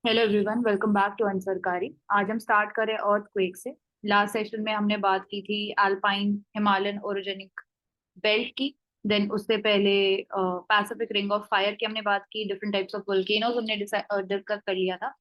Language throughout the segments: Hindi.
Hello everyone, welcome back to Unsarkari. आज हम स्टार्ट करें अर्थक्वेक से। लास्ट सेशन में हमने बात की थी अल्पाइन हिमालयन ओरोजेनिक बेल्ट की। देन उससे पहले पैसिफिक रिंग ऑफ फायर की हमने बात की। डिफरेंट टाइप्स ऑफ वोल्केनोज हमने डिस्कस कर लिया था।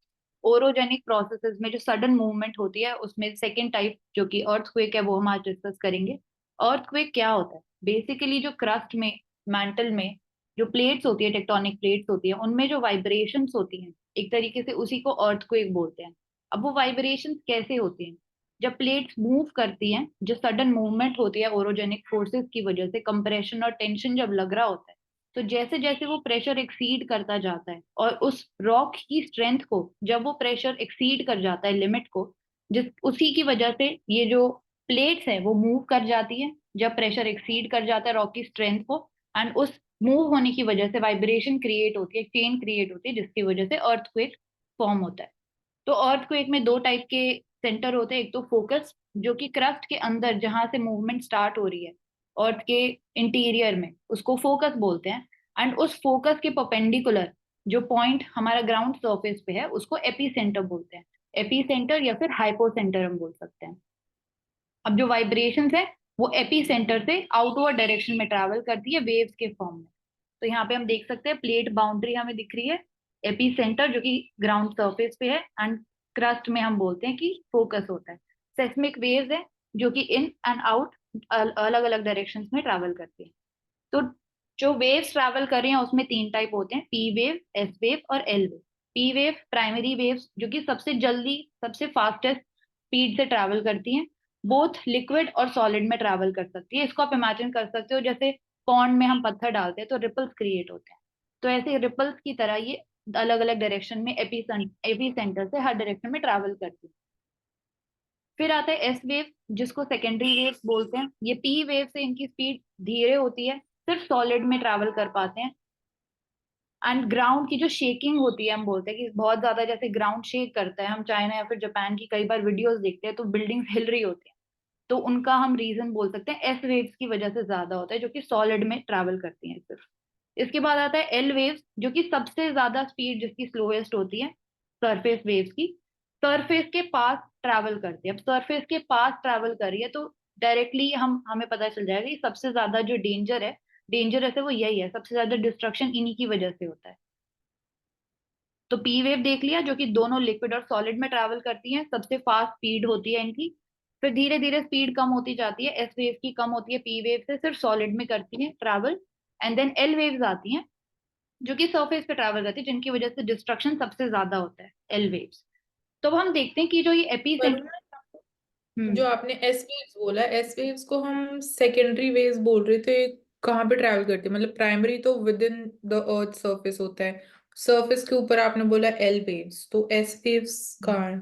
ओरोजेनिक प्रोसेसेस में जो सडन मूवमेंट होती है उसमें सेकेंड टाइप जो कि अर्थक्वेक है वो हम आज डिस्कस करेंगे। अर्थक्वेक क्या होता है? बेसिकली जो क्रस्ट में, मैंटल में जो प्लेट्स होती है, टेक्टोनिक प्लेट्स होती है, उनमें जो वाइब्रेशंस होती हैं एक तरीके से उसी को अर्थक्वेक बोलते हैं। अब वो वाइब्रेशंस कैसे होती हैं? जब प्लेट्स मूव करती हैं, जो सडन मूवमेंट होती है ओरोजेनिक फोर्सेस की वजह से, कंप्रेशन और टेंशन जब लग रहा होता है, तो जैसे जैसे वो प्रेशर एक्सीड करता जाता है और उस रॉक की स्ट्रेंथ को जब वो प्रेशर एक्सीड कर जाता है लिमिट को, जिस उसी की वजह से ये जो प्लेट्स है वो मूव कर जाती है जब प्रेशर एक्सीड कर जाता है रॉक की स्ट्रेंथ को। एंड उस मूव होने की वजह से वाइब्रेशन क्रिएट होती है, चेन क्रिएट होती है, जिसकी वजह से अर्थक्वेक फॉर्म होता है। तो अर्थक्वेक में दो टाइप के सेंटर होते हैं। एक तो फोकस, जो कि क्रस्ट के अंदर जहां से मूवमेंट स्टार्ट हो रही है अर्थ के इंटीरियर में, उसको फोकस बोलते हैं। एंड उस फोकस के परपेंडिकुलर जो पॉइंट हमारा ग्राउंड सरफेस पे है उसको एपी सेंटर बोलते हैं। एपी सेंटर या फिर हाइपो सेंटर हम बोल सकते हैं। अब जो वाइब्रेशंस है वो एपी सेंटर से आउटवर्ड डायरेक्शन में ट्रैवल करती है वेव्स के फॉर्म में। तो यहाँ पे हम देख सकते हैं प्लेट बाउंड्री हमें दिख रही है, एपी सेंटर जो कि ग्राउंड सरफेस पे है, एंड क्रस्ट में हम बोलते हैं कि फोकस होता है। सेस्मिक वेव्स है जो कि इन एंड आउट अलग अलग डायरेक्शंस में ट्रैवल करती है। तो जो वेव्स ट्रैवल कर रही हैं उसमें तीन टाइप होते हैं, पी वेव, एस वेव और L wave. P wave primary waves जो कि सबसे जल्दी, सबसे फास्टेस्ट स्पीड से ट्रैवल करती हैं। बोथ लिक्विड और सॉलिड में ट्रैवल कर सकती है। इसको आप इमेजिन कर सकते हो जैसे पॉन्ड में हम पत्थर डालते हैं तो रिपल्स क्रिएट होते हैं, तो ऐसे रिपल्स की तरह ये अलग अलग डायरेक्शन में एपी सेंटर से हर डायरेक्शन में ट्रैवल करती है। फिर आता है एस वेव, जिसको सेकेंडरी वेव्स बोलते हैं। ये पी वेव से इनकी स्पीड धीरे होती है, सिर्फ सॉलिड में ट्रैवल कर पाते हैं। एंड ग्राउंड की जो शेकिंग होती है, हम बोलते हैं कि बहुत ज्यादा जैसे ग्राउंड शेक करता है, हम चाइना या फिर जापान की कई बार वीडियोस देखते हैं तो बिल्डिंग्स हिल रही होती हैं, तो उनका हम रीजन बोल सकते हैं एस वेव्स की वजह से ज्यादा होता है, जो कि सॉलिड में ट्रैवल करती हैं सिर्फ। इसके बाद आता है एल वेव्स, जो कि सबसे ज्यादा स्पीड जिसकी स्लोएस्ट होती है सरफेस वेव्स की, सरफेस के पास ट्रैवल करती है। अब सरफेस के पास ट्रैवल कर रही है तो डायरेक्टली हमें पता चल जाएगा कि सबसे ज्यादा जो डेंजरस है वो यही है, सबसे ज्यादा डिस्ट्रक्शन इन्हीं की वजह से होता है। तो पी वेव देख लिया, जो कि दोनों लिक्विड और सॉलिड में ट्रैवल करती हैं, सबसे फास्ट स्पीड होती है इनकी। फिर धीरे धीरे स्पीड कम होती जाती है, एस वेव की कम होती है, पी वेव से सिर्फ सॉलिड में करती है travel. And then L waves आती हैं जो कि सरफेस पे ट्रैवल करती है, जिनकी वजह से डिस्ट्रक्शन सबसे ज्यादा होता है, एल वेव्स। तो अब हम देखते हैं कि जो ये एपी पर सेंटर। हम्म। जो आपने एस वेव्स बोला, एस वेव्स को हम सेकेंडरी वेव्स बोल रहे थे। कहाँ पे ट्रैवल करती है? मतलब प्राइमरी तो with in the earth surface होता है, सरफेस के ऊपर आपने बोला एल वेव्स, तो एस वेव्स कहाँ है?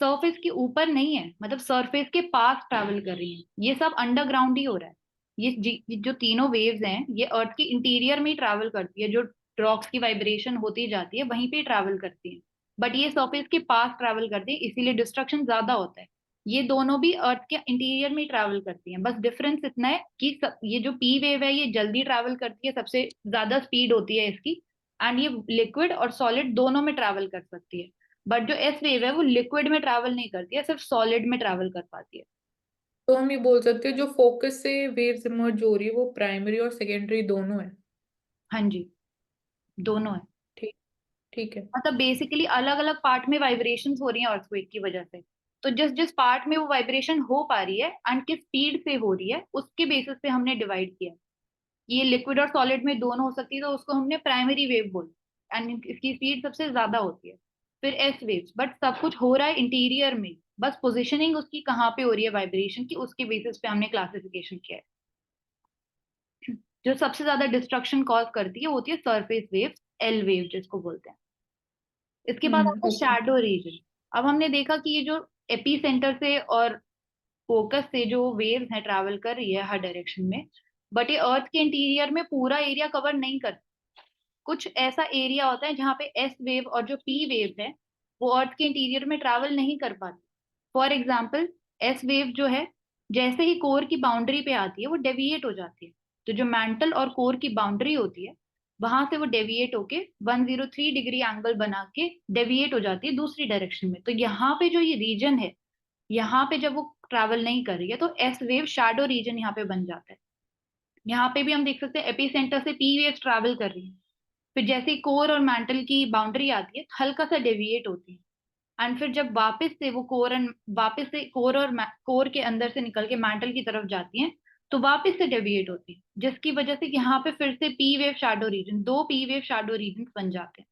सरफेस के ऊपर नहीं है, मतलब सरफेस के पास ट्रैवल कर रही है, ये सब अंडरग्राउंड ही हो रहा है। ये जो तीनों वेव्स हैं ये अर्थ के इंटीरियर में ही ट्रैवल करती है, जो रॉक्स की वाइब्रेशन होती जाती है वहीं पे ट्रैवल करती है। बट ये सरफेस के पास ट्रैवल करती है, इसीलिए डिस्ट्रक्शन ज्यादा होता है। ये दोनों भी अर्थ के इंटीरियर में ही ट्रैवल करती हैं, बस डिफरेंस इतना है कि ये जो पी वेव है ये जल्दी ट्रैवल करती है, सबसे ज्यादा स्पीड होती है इसकी। एंड ये लिक्विड और सॉलिड दोनों में ट्रैवल कर सकती है। बट जो एस वेव है वो लिक्विड में ट्रैवल नहीं करती है, सिर्फ सॉलिड में ट्रैवल कर पाती है। तो हम ये बोल सकते हैं जो फोकस से वेव्स इमर्ज हो रही है वो प्राइमरी और सेकेंडरी दोनों है। हाँ जी, दोनों है। ठीक। ठीक है। मतलब बेसिकली अलग अलग पार्ट में वाइब्रेशन हो रही है अर्थक्वेक की वजह से। तो जिस जिस पार्ट में वो वाइब्रेशन हो पा रही है एंड किस स्पीड से हो रही है उसके बेसिस पे हमने डिवाइड किया। ये लिक्विड और सॉलिड में दोनों हो सकती है, तो उसको हमने प्राइमरी वेव बोला, एंड इसकी स्पीड सबसे ज्यादा होती है। फिर एस वेव्स, बट सब कुछ हो रहा है इंटीरियर में, बस पोजिशनिंग उसकी कहाँ पे हो रही है वाइब्रेशन की, उसके बेसिस पे हमने क्लासिफिकेशन किया है। जो सबसे ज्यादा डिस्ट्रक्शन कॉज करती है वो होती है सरफेस वेव्स, एल वेव जिसको बोलते हैं। इसके बाद आता है ओके। Shadow reason. अब हमने देखा कि ये जो एपी सेंटर से और फोकस से जो वेव्स हैं ट्रैवल कर रही है हर डायरेक्शन में, बट ये अर्थ के इंटीरियर में पूरा एरिया कवर नहीं करती। कुछ ऐसा एरिया होता है जहाँ पे एस वेव और जो पी वेव है वो अर्थ के इंटीरियर में ट्रैवल नहीं कर पाती। फॉर एग्जाम्पल, एस वेव जो है जैसे ही कोर की बाउंड्री पे आती है वो डेविएट हो जाती है। तो जो मैंटल और कोर की बाउंड्री होती है वहां से वो डेविएट होके 103 डिग्री एंगल बना के डेविएट हो जाती है दूसरी डायरेक्शन में। तो यहाँ पे जो ये रीजन है, यहाँ पे जब वो ट्रैवल नहीं कर रही है तो एस वेव शैडो रीजन यहाँ पे बन जाता है। यहाँ पे भी हम देख सकते हैं एपीसेंटर से पी वेव ट्रैवल कर रही है, फिर जैसे ही कोर और मैंटल की बाउंड्री आती है हल्का सा डेविएट होती है, एंड फिर जब वापस से वो वापस से कोर के अंदर से निकल के मैंटल की तरफ जाती है तो वापस से डेविएट होती है, जिसकी वजह से यहाँ पे फिर से पी वेव शैडो रीजन, दो पी वेव शैडो रीजन बन जाते हैं।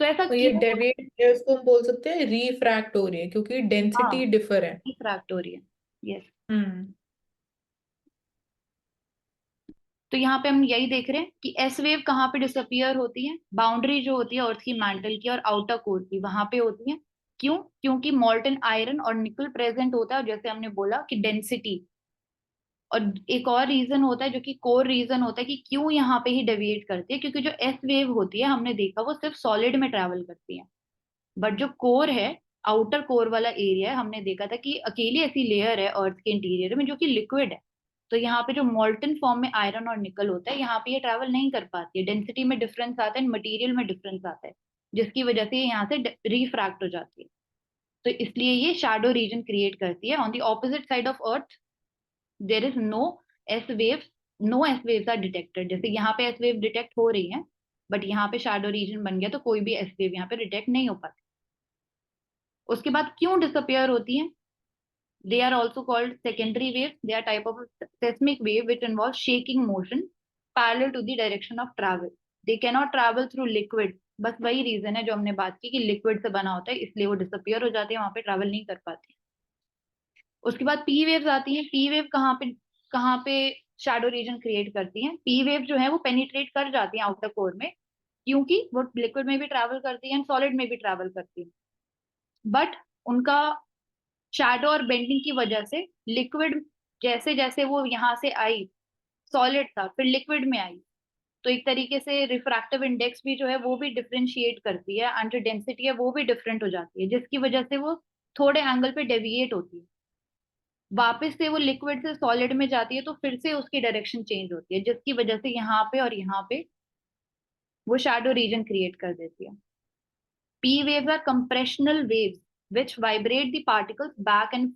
तो ऐसा तो ये क्यों? डेविएट है उसको हम बोल सकते हैं रिफ्रैक्ट हो रही है क्योंकि हाँ, डेंसिटी डिफर है। रिफ्रैक्ट हो रही है। यस। हम्म। तो यहाँ पे हम यही देख रहे हैं कि एस वेव कहाँ पे डिसअपियर होती है, बाउंड्री जो होती है अर्थ की मैंटल की और आउटर कोर की वहां पे होती है। क्यों? क्योंकि मॉल्टन आयरन और निकल प्रेजेंट होता है, और जैसे हमने बोला कि डेंसिटी। और एक और रीजन होता है जो कि कोर रीजन होता है कि क्यों यहाँ पे ही डेविएट करती है, क्योंकि जो एस वेव होती है हमने देखा वो सिर्फ सॉलिड में ट्रैवल करती है, बट जो कोर है, आउटर कोर वाला एरिया है, हमने देखा था कि अकेली ऐसी लेयर है अर्थ के इंटीरियर में जो कि लिक्विड है। तो यहाँ पे जो मोल्टन फॉर्म में आयरन और निकल होता है यहाँ पे ये ट्रैवल नहीं कर पाती है, डेंसिटी में डिफरेंस आता है, मटेरियल में डिफरेंस आता है, जिसकी वजह से ये यहाँ से रिफ्रैक्ट हो जाती है। तो इसलिए ये शैडो रीजन क्रिएट करती है। On the opposite side of earth there is no S wave, no S waves are detected. जैसे यहाँ पे एस वेव डिटेक्ट हो रही है, बट यहाँ पे शैडो रीजन बन गया तो कोई भी एस वेव यहाँ पे डिटेक्ट नहीं हो पाती। उसके बाद क्यों डिसअपियर होती है? They are also called secondary waves. They are type of a seismic wave which involves shaking motion parallel to the direction of travel. They cannot travel through liquid. बस वही रीजन है जो हमने बात की कि लिक्विड से बना होता है, इसलिए वो डिसअपियर हो जाती है, वहां पे ट्रैवल नहीं कर पाती। उसके बाद पी वेव्स आती हैं। पी वेव कहाँ पे शैडो रीजन क्रिएट करती हैं? पी वेव जो है वो पेनिट्रेट कर जाती है आउटर कोर में, क्योंकि वो लिक्विड में भी ट्रैवल करती है एंड सॉलिड में भी ट्रैवल करती है, बट उनका शैडो और बेंडिंग की वजह से लिक्विड, जैसे जैसे वो यहाँ से आई, सॉलिड था फिर लिक्विड में आई, तो एक तरीके से रिफ्रैक्टिव इंडेक्स भी जो है वो भी डिफरेंशिएट करती है, एंड जो डेंसिटी है वो भी डिफरेंट हो जाती है, जिसकी वजह से वो थोड़े एंगल पे डेविएट होती है। वापस से वो लिक्विड से सॉलिड में जाती है तो फिर से उसकी डायरेक्शन चेंज होती है, जिसकी वजह से यहाँ पे और यहाँ पे वो शैडो रीजन क्रिएट कर देती है। P waves are compressional waves which vibrate the particles back and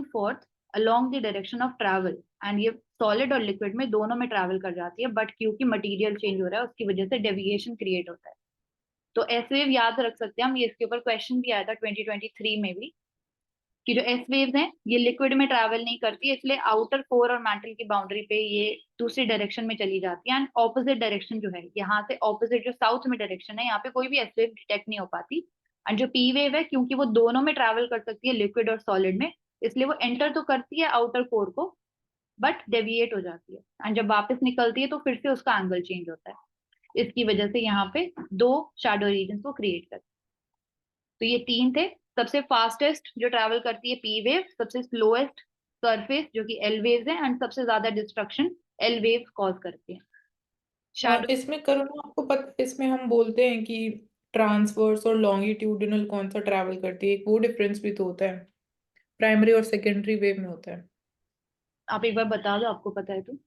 forth along the direction of travel, and ये सॉलिड और लिक्विड में दोनों में ट्रैवल कर जाती है, बट क्योंकि मटेरियल चेंज हो रहा है उसकी वजह से डेविएशन क्रिएट होता है। तो एस वेव याद रख सकते हैं हम, ये इसके ऊपर क्वेश्चन भी आया था 2023 में भी, कि जो एस वेव्स हैं ये लिक्विड में ट्रैवल नहीं करती है, इसलिए आउटर कोर और मैंटल की बाउंड्री पे ये दूसरी डायरेक्शन में चली जाती है, एंड ऑपोजिट डायरेक्शन जो है यहाँ से ऑपोजिट जो साउथ में डायरेक्शन है यहाँ पे कोई भी एस वेव डिटेक्ट नहीं हो पाती। एंड जो पी वेव है क्योंकि वो दोनों में ट्रैवल कर सकती है, लिक्विड और सॉलिड में, इसलिए वो एंटर तो करती है आउटर कोर को बट डेविएट हो जाती है, एंड जब वापस निकलती है तो फिर से उसका एंगल चेंज होता है। इसकी वजह से यहाँ पे दो शैडो रीजन को क्रिएट करती है। तो ये तीन थे। सबसे फास्टेस्ट जो ट्रैवल करती है पी वेव, सबसे स्लोएस्ट सरफेस जो कि एल वेव्स है, एंड सबसे ज्यादा डिस्ट्रक्शन एल वेव्स कॉज करती है। शैडो इसमें करुणा आपको पता, इसमें हम बोलते हैं कि ट्रांसवर्स और लॉन्गिट्यूडिनल कौन सा ट्रैवल करती है, एक वो डिफरेंस भी तो होता है, प्राइमरी और सेकेंडरी वेव में होता है। आप एक बार बता दो, आपको पता है तो।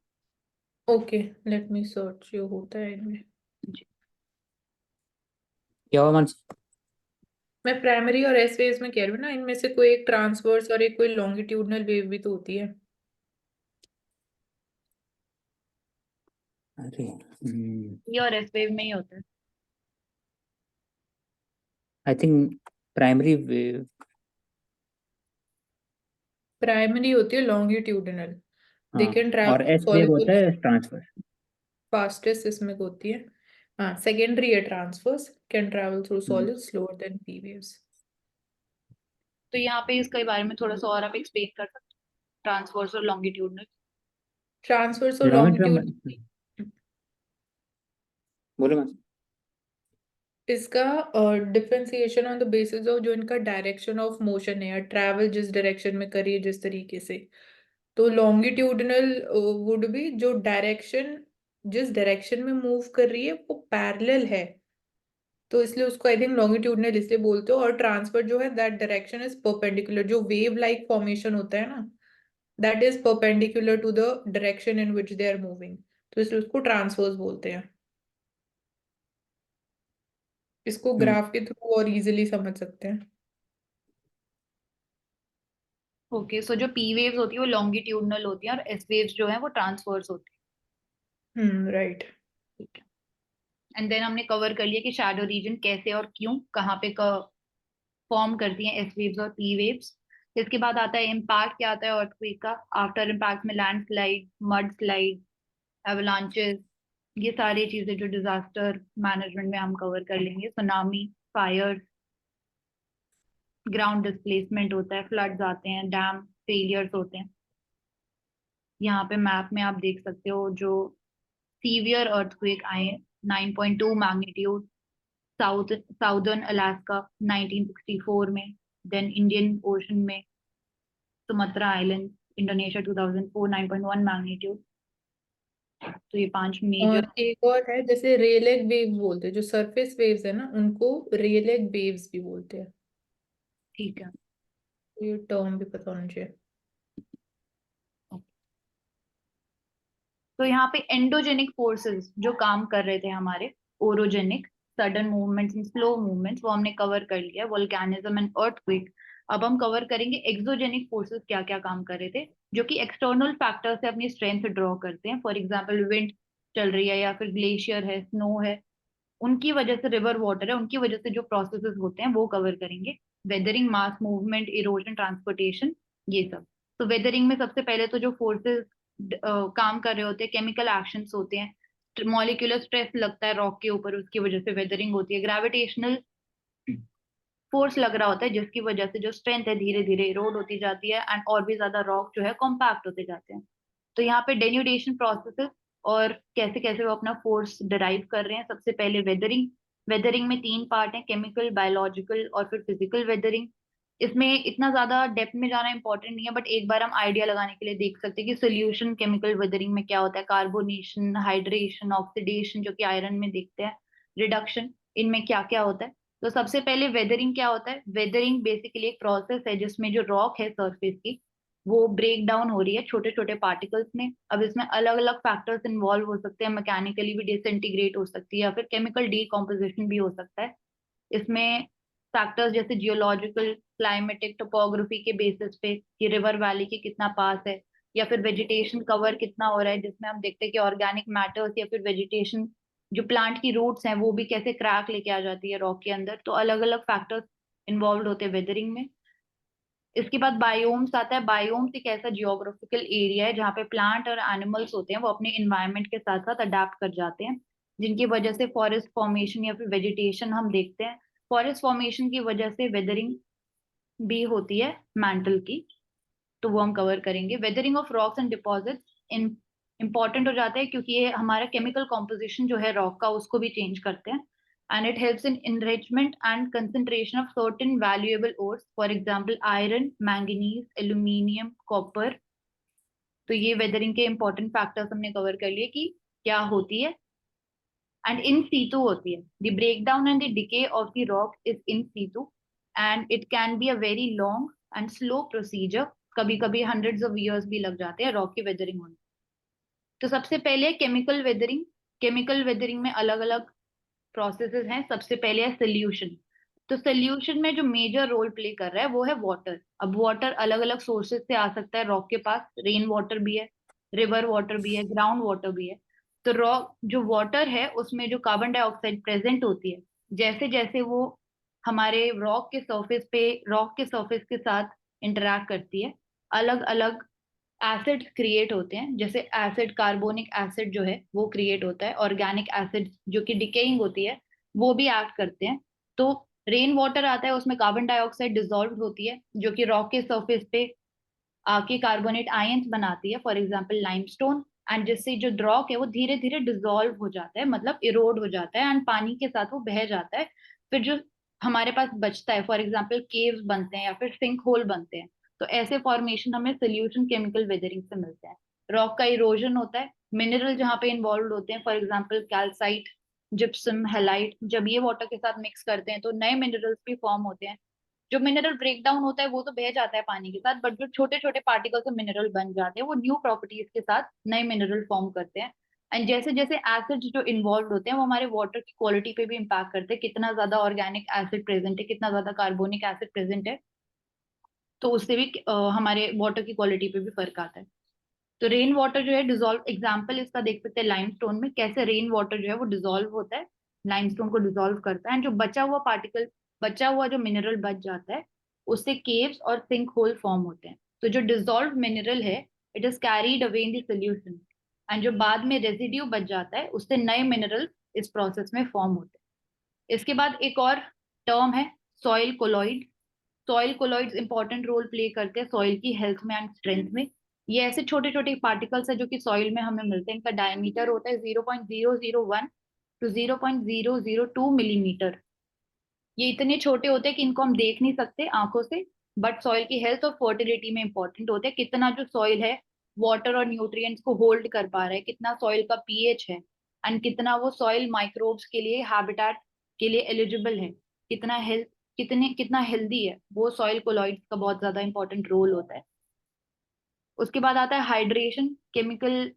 ओके, लेट मी सर्च, ये होता है इनमें। जी। क्या हुआ मानसी? मैं प्राइमरी और एस वेव्स में कह रही हूँ ना, इनमें से कोई एक ट्रांसवर्स और एक कोई लॉन्गिट्यूडिनल वेव भी तो होती है। अरे ये और एस वेव में ही होता है। I think primary wave. Primary होती है लॉन्गिट्यूडिनल, दे कैन हाँ, ट्रैवल और एस वेव सॉलिड, होता है ट्रांसफर। फास्टेस्ट इसमें होती है। हाँ, सेकेंडरी है transverse, can travel through solid slower then P waves. तो यहाँ पे इसके बारे में थोड़ा सा और आप एक्सप्लेन कर सकते हो, ट्रांसवर्स और लॉन्गिट्यूडनल। ट्रांसवर्स और लॉन्गिट्यूड लॉन्गिट्यूड, बोलो मानसी। इसका differentiation on the basis of जो इनका डायरेक्शन ऑफ मोशन है या ट्रैवल जिस डायरेक्शन में करिए जिस तरीके से। तो लॉन्गिट्यूडिनल वुड बी जो डायरेक्शन, जिस डायरेक्शन में मूव कर रही है वो पैरेलल है, तो इसलिए उसको आई थिंक लॉन्गिट्यूडिनल इसलिए बोलते हो। और ट्रांसफर जो है दैट डायरेक्शन इज परपेंडिकुलर, जो वेव लाइक फॉर्मेशन होता है ना, that is perpendicular to the direction in which they are moving. तो इसलिए उसको ट्रांसफर्स बोलते हैं। इसको हम्म ग्राफ के थ्रू और इजीली समझ सकते हैं। ओके, सो जो पी वेव्स होती है वो लॉन्गिट्यूडनल होती है और एस वेव्स जो है वो ट्रांसवर्स होती राइट। है। ठीक है, एंड देन हमने कवर कर लिया कि शैडो रीजन कैसे और क्यों कहाँ पे फॉर्म करती हैं एस वेव्स और पी वेव्स। इसके बाद आता है इम्पैक्ट, क्या आता है अर्थक्वेक का। आफ्टर इम्पैक्ट में लैंडस्लाइड, मड स्लाइड, एवलांचेस, ये सारी चीजें जो डिजास्टर मैनेजमेंट में हम कवर कर लेंगे। सुनामी, फायर, ग्राउंड डिस्प्लेसमेंट होता है, फ्लड्स आते हैं, डैम फेलियर्स होते हैं। यहाँ पे मैप में आप देख सकते हो जो सीवियर अर्थक्वेक आए 9.2 मैग्नीट्यूड साउदर्न अलास्का 1964 में, देन इंडियन ओशन में सुमात्रा आइलैंड इंडोनेशिया 2004 9.1 मैग्नीट्यूड। तो ये 5 मेजर। और एक और है, जैसे रेलेग वेव्स बोलते हैं, जो सरफेस वेव्स है ना उनको रेलेग वेव्स भी बोलते हैं। ठीक है, ये टर्म भी पता होना चाहिए। तो यहाँ पे एंडोजेनिक फोर्सेस जो काम कर रहे थे हमारे, orogenic sudden movements and slow movements, वो हमने कवर कर लिया, वोल्केनिज्म एंड अर्थक्वेक। अब हम कवर करेंगे एक्सोजेनिक फोर्सेस क्या क्या काम कर रहे थे, जो कि एक्सटर्नल फैक्टर से अपनी स्ट्रेंथ ड्रॉ करते हैं। फॉर एग्जाम्पल विंड चल रही है या फिर ग्लेशियर है, स्नो है, उनकी वजह से, रिवर वाटर है, उनकी वजह से जो प्रोसेसेस होते हैं वो कवर करेंगे। Weathering, mass movement, erosion, transportation, ये सब। तो वेदरिंग में सबसे पहले तो जो फोर्सेस काम कर रहे होते हैं, केमिकल एक्शंस होते हैं, मॉलिक्यूलर स्ट्रेस लगता है रॉक के ऊपर, उसकी वजह से वेदरिंग होती है। ग्रेविटेशनल फोर्स लग रहा होता है जिसकी वजह से जो स्ट्रेंथ है धीरे धीरे इरोड होती जाती है एंड और भी ज्यादा रॉक जो है कॉम्पैक्ट होते जाते हैं। तो यहाँ पे डेन्यूडेशन प्रोसेसेस और कैसे कैसे वो अपना फोर्स डिराइव कर रहे हैं। सबसे पहले वेदरिंग। वेदरिंग में 3 पार्ट हैं, केमिकल, बायोलॉजिकल और फिर फिजिकल वेदरिंग। इसमें इतना ज्यादा डेप्थ में जाना इंपॉर्टेंट नहीं है, बट एक बार हम आइडिया लगाने के लिए देख सकते हैं कि सोल्यूशन केमिकल वेदरिंग में क्या होता है। कार्बोनेशन, हाइड्रेशन, ऑक्सीडेशन जो कि आयरन में देखते हैं, रिडक्शन, इनमें क्या क्या होता है। तो सबसे पहले वेदरिंग क्या होता है। वेदरिंग बेसिकली एक प्रोसेस है जिसमें जो रॉक है सरफेस की वो ब्रेक डाउन हो रही है छोटे छोटे पार्टिकल्स में। अब इसमें अलग अलग फैक्टर्स इन्वॉल्व हो सकते हैं, मैकेनिकली भी डिसइंटीग्रेट हो सकती है या फिर केमिकल डीकॉम्पोजिशन भी हो सकता है। इसमें फैक्टर्स जैसे जियोलॉजिकल, क्लाइमेटिक, टोपोग्राफी के बेसिस पे कि रिवर वैली के कितना पास है, या फिर वेजिटेशन कवर कितना हो रहा है, जिसमें हम देखते हैं कि ऑर्गेनिक मैटर्स या फिर वेजिटेशन जो प्लांट की रूट्स हैं वो भी कैसे क्रैक लेके आ जाती है रॉक के अंदर। तो अलग अलग फैक्टर्स इन्वॉल्व होते हैं वेदरिंग में। इसके बाद बायोम्स आता है। बायोम्स एक ऐसा जियोग्राफिकल एरिया है जहाँ पे प्लांट और एनिमल्स होते हैं वो अपने इन्वायरमेंट के साथ साथ अडेप्ट कर जाते हैं, जिनकी वजह से फॉरेस्ट फॉर्मेशन या फिर वेजिटेशन हम देखते हैं। फॉरेस्ट फॉर्मेशन की वजह से वेदरिंग भी होती है मैंटल की, तो वो हम कवर करेंगे। Weathering of rocks and deposits in important हो जाता है क्योंकि ये हमारा केमिकल कॉम्पोजिशन जो है रॉक का उसको भी चेंज करते हैं। And it helps in enrichment and concentration of certain valuable ores, for example iron, manganese, aluminium, copper। तो ये वेदरिंग के इंपॉर्टेंट फैक्टर्स हमने कवर कर लिए कि क्या होती है। एंड इन सीटू होती है। The breakdown and the decay of the rock is in situ and it can be a very long and slow procedure. कभी कभी हंड्रेड्स ऑफ ईयर्स भी लग जाते हैं रॉक की वेदरिंग होने। तो सबसे पहले केमिकल वेदरिंग। केमिकल वेदरिंग में अलग अलग प्रोसेसेस हैं। सबसे पहले है सोल्यूशन। तो सोल्यूशन में जो मेजर रोल प्ले कर रहा है वो है वाटर। अब वाटर अलग अलग सोर्सेज से आ सकता है रॉक के पास, रेन वाटर भी है, रिवर वाटर भी है, ग्राउंड वाटर भी है। तो रॉक जो वाटर है उसमें जो कार्बन डाइऑक्साइड प्रेजेंट होती है, जैसे जैसे वो हमारे रॉक के सरफेस के साथ इंटरेक्ट करती है, अलग अलग एसिड्स क्रिएट होते हैं। जैसे एसिड, कार्बोनिक एसिड जो है वो क्रिएट होता है, ऑर्गेनिक एसिड जो कि डिकेइंग होती है वो भी एक्ट करते हैं। तो रेन वाटर आता है, उसमें कार्बन डाइऑक्साइड डिसॉल्व होती है जो कि रॉक के सरफेस पे आके कार्बोनेट आयंस बनाती है, फॉर एग्जांपल लाइमस्टोन। एंड जिससे जो रॉक है वो धीरे धीरे डिसॉल्व हो जाता है, मतलब इरोड हो जाता है एंड पानी के साथ वो बह जाता है। फिर जो हमारे पास बचता है, फॉर एग्जांपल केव्स बनते हैं या फिर सिंक होल बनते हैं। तो ऐसे फॉर्मेशन हमें सोल्यूशन केमिकल वेदरिंग से मिलते हैं। रॉक का इरोजन होता है, मिनरल जहाँ पे इन्वॉल्व होते हैं, for example calcite, gypsum, halide, जब ये वाटर के साथ मिक्स करते हैं तो नए मिनरल्स भी फॉर्म होते हैं। जो मिनरल ब्रेक डाउन होता है वो तो बह जाता है पानी के साथ, बट जो छोटे छोटे पार्टिकल्स से मिनरल बन जाते हैं वो न्यू प्रॉपर्टीज के साथ नए मिनरल फॉर्म करते हैं। एंड जैसे जैसे एसिड्स जो इन्वॉल्व होते हैं वो हमारे वाटर की क्वालिटी पे भी इम्पैक्ट करते हैं, कितना ज्यादा ऑर्गेनिक एसिड प्रेजेंट है, कितना ज्यादा कार्बोनिक एसिड प्रेजेंट है, तो उससे भी हमारे वाटर की क्वालिटी पे भी फर्क आता है। तो रेन वाटर जो है डिजोल्व, एग्जाम्पल इसका देख सकते हैं लाइमस्टोन में, कैसे रेन वाटर जो है वो डिजोल्व होता है, लाइमस्टोन को डिजोल्व करता है, एंड जो बचा हुआ पार्टिकल, बचा हुआ जो मिनरल बच जाता है, उससे केव्स और सिंक होल फॉर्म होते हैं। तो जो डिजोल्व मिनरल है, it is carried away in the solution, and जो बाद में रेजिड्यू बच जाता है, उससे नए मिनरल इस प्रोसेस में फॉर्म होते हैं। इसके बाद एक और टर्म है soil colloid. Soil colloids important role play करते हैं सॉइल की हेल्थ में एंड स्ट्रेंथ में। ये ऐसे छोटे छोटे पार्टिकल्स है जो कि सॉइल में हमें मिलते हैं, इनका डायमीटर होता है 0.001 टू 0.002 मिलीमीटर। ये इतने छोटे होते हैं कि इनको हम देख नहीं सकते आंखों से, बट सॉइल की हेल्थ और फर्टिलिटी में इंपॉर्टेंट होते हैं। कितना जो सॉइल है वाटर और न्यूट्रिएंट्स को होल्ड कर पा रहा है, कितना सॉइल का पीएच है, एंड कितना वो सॉइल माइक्रोब्स के लिए, हैबिटेट के लिए एलिजिबल है, कितना हेल्थ, कितना हेल्दी है, वो सॉइल कोलॉइड्स का बहुत ज्यादा इंपॉर्टेंट रोल होता है। उसके बाद आता है हाइड्रेशन। केमिकल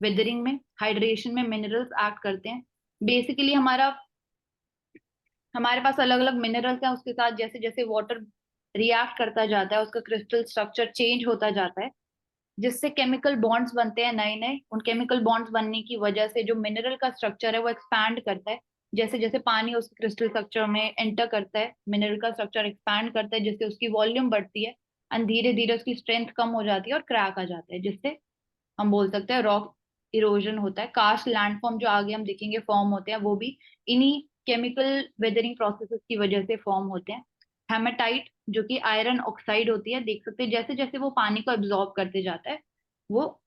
वेदरिंग में, हाइड्रेशन में मिनरल्स एक्ट करते हैं। बेसिकली हमारे पास अलग अलग मिनरल्स हैं, उसके साथ जैसे जैसे वाटर रिएक्ट करता जाता है, उसका क्रिस्टल स्ट्रक्चर चेंज होता जाता है, जिससे केमिकल बॉन्ड्स बनते हैं नए नए। उन केमिकल बॉन्ड्स बनने की वजह से जो मिनरल का स्ट्रक्चर है वो एक्सपैंड करता है। जैसे जैसे पानी उस क्रिस्टल स्ट्रक्चर में एंटर करता है, मिनरल का स्ट्रक्चर एक्सपैंड करता है, जिससे उसकी वॉल्यूम बढ़ती है, एंड धीरे धीरे उसकी स्ट्रेंथ कम हो जाती है और क्रैक आ जाता है, जिससे हम बोल सकते हैं रॉक इरोजन होता है। कास्ट लैंडफॉर्म जो आगे हम देखेंगे फॉर्म होते हैं, वो भी इन्हीं केमिकल वेदरिंग प्रोसेसेस की वजह से फॉर्म होते हैं। हेमेटाइट जो कि आयरन ऑक्साइड होती है, देख सकते हैं जैसे जैसे वो पानी को एब्जॉर्ब करते जाता है, वो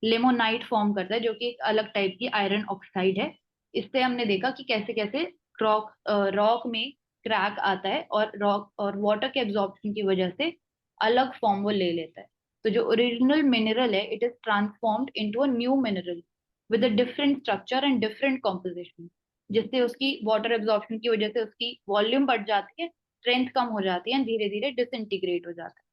लेमोनाइट फॉर्म करता है, जो कि एक अलग टाइप की आयरन ऑक्साइड है। इससे हमने देखा कि कैसे कैसे रॉक में क्रैक आता है, और रॉक और वाटर के एब्जॉर्प्शन की वजह से अलग फॉर्म वो ले लेता है। तो जो ओरिजिनल मिनरल है, it is transformed into a new mineral with a different structure and different composition, जिससे उसकी वाटर एब्जॉर्प्शन की वजह से उसकी वॉल्यूम बढ़ जाती है, स्ट्रेंथ कम हो जाती है, धीरे धीरे डिसइंटीग्रेट हो जाता है।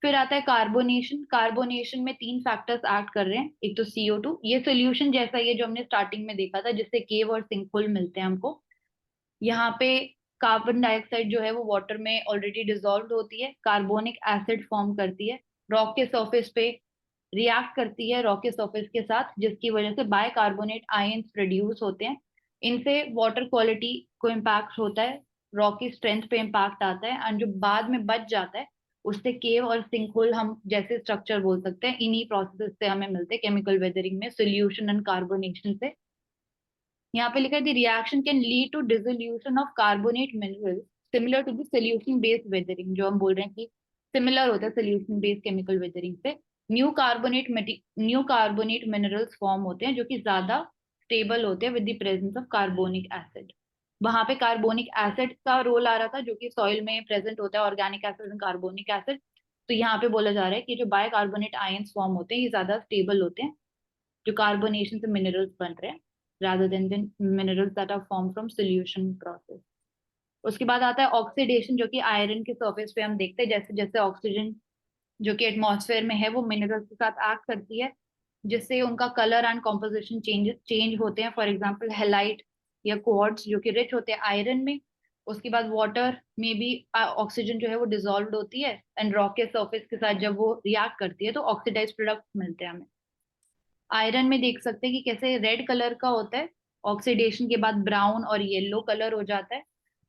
फिर आता है कार्बोनेशन। कार्बोनेशन में तीन फैक्टर्स एक्ट कर रहे हैं। एक तो CO2, ये सोल्यूशन जैसा ही है जो हमने स्टार्टिंग में देखा था, जिससे केव और सिंकहोल मिलते हैं हमको। यहाँ पे कार्बन डाइऑक्साइड जो है वो वाटर में ऑलरेडी डिजोल्व होती है, कार्बोनिक एसिड फॉर्म करती है, रॉक के सरफेस पे रिएक्ट करती है रॉक के सरफेस के साथ, जिसकी वजह से बायकार्बोनेट आयंस प्रोड्यूस होते हैं। इनसे वाटर क्वालिटी को इम्पैक्ट होता है, रॉक की स्ट्रेंथ पे इम्पैक्ट आता है, एंड जो बाद में बच जाता है उससे केव और सिंकहोल हम जैसे स्ट्रक्चर बोल सकते हैं। इन्हीं प्रोसेस से हमें मिलते हैं केमिकल वेदरिंग में, सोल्यूशन एंड कार्बोनेशन से। यहाँ पे लिखा है the reaction can lead to dissolution of carbonate minerals similar to the solution based weathering, जो हम बोल रहे हैं कि सिमिलर होता है सोल्यूशन बेस्ड केमिकल वेदरिंग से। न्यू कार्बोनेट मिनरल्स फॉर्म होते हैं जो कि ज्यादा स्टेबल होते हैं with the presence of carbonic acid. वहां पे कार्बोनिक एसिड का रोल आ रहा था, जो कि सॉइल में प्रेजेंट होता है, organic acid and carbonic acid. तो यहाँ पे बोला जा रहा है कि जो बायकार्बोनेट आयंस फॉर्म होते हैं ये ज्यादा स्टेबल होते हैं, जो कार्बोनेशन से मिनरल्स बन रहे हैं, rather than the minerals that are formed from solution process। उसके बाद आता है ऑक्सीडेशन, जो कि आयरन के सरफेस पे हम देखते हैं जैसे जैसे ऑक्सीजन जो कि एटमॉस्फेयर में है वो मिनरल्स के साथ एक्ट करती है, जिससे उनका कलर एंड कॉम्पोजिशन चेंज होते हैं। फॉर एग्जाम्पल हेलाइट या क्वार्ट्ज जो कि रिच होते हैं आयरन में। उसके बाद वाटर में भी ऑक्सीजन जो है वो डिजोल्व होती है, एंड रॉक के सरफेस के साथ जब वो रिएक्ट करती है तो ऑक्सीडाइज प्रोडक्ट मिलते हैं हमें। आयरन में देख सकते हैं कि कैसे रेड कलर का होता है, ऑक्सीडेशन के बाद ब्राउन और येलो कलर हो जाता है।